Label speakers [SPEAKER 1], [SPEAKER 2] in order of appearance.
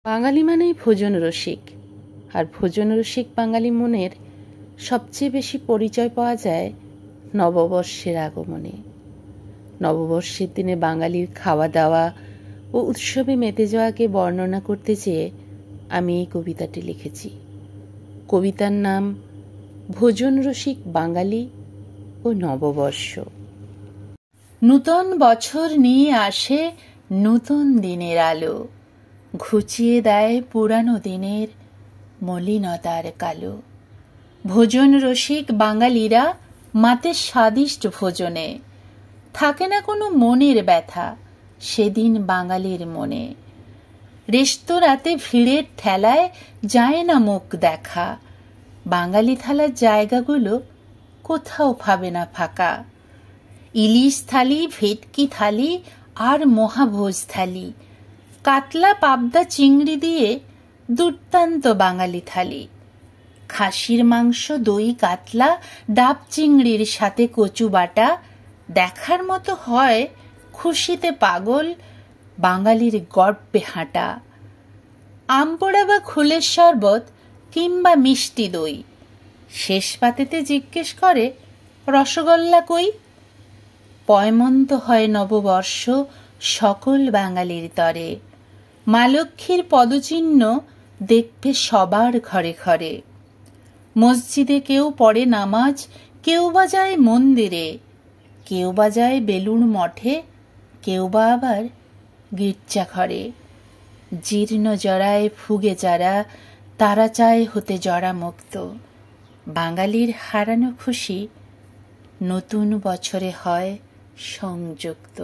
[SPEAKER 1] বাঙালি মানেই ভোজন রসিক, আর ভোজন রসিক বাঙালি মনের সবচেয়ে বেশি পরিচয় পাওয়া যায় নববর্ষের আগমনে। নববর্ষের দিনে বাঙালির খাওয়া দাওয়া ও উৎসবে মেতে যাওয়াকে বর্ণনা করতে চেয়ে আমি এই কবিতাটি লিখেছি। কবিতার নাম ভোজন রসিক বাঙালি ও নববর্ষ। নূতন বছর নিয়ে আসে নূতন দিনের আলো, ঘুচিয়ে দেয় পুরানো দিনের মলিনতার কালো। ভোজন রসিক বাঙালিরা মাতে স্বাদিষ্ট ভোজনে, থাকে না কোনো মনের ব্যথা সেদিন বাঙালির মনে। রেস্তোরাঁতে ভিড়ের ঠেলায় যায় না মুখ দেখা, বাঙালি থালার জায়গাগুলো কোথাও পাবে না ফাঁকা। ইলিশ থালি, ভেটকি থালি আর মহাভোজ থালি, কাতলা পাবদা চিংড়ি দিয়ে দুর্দান্ত বাঙালি থালি। খাসির মাংস, দই, কাতলা, ডাব চিংড়ির সাথে কচু বাটা, দেখার মতো হয় খুশিতে পাগল বাঙালির গর্বে হাঁটা। আমপোড়া বা খুলের শরবত কিংবা মিষ্টি দই, শেষ পাতেতে জিজ্ঞেস করে রসগোল্লা কই। পয়মন্ত হয় নববর্ষ সকল বাঙালির তরে, মা লক্ষ্মীর পদচিহ্ন দেখবে সবার ঘরে ঘরে। মসজিদে কেউ পড়ে নামাজ, কেউ বা যায় মন্দিরে, কেউ বা যায় বেলুড় মঠে, কেউ বা আবার গির্জা ঘরে। জীর্ণ জরায় ভুগে যারা, তারা চায় হতে জরা মুক্ত। বাঙালির হারানো খুশি নতুন বছরে হয় সংযুক্ত।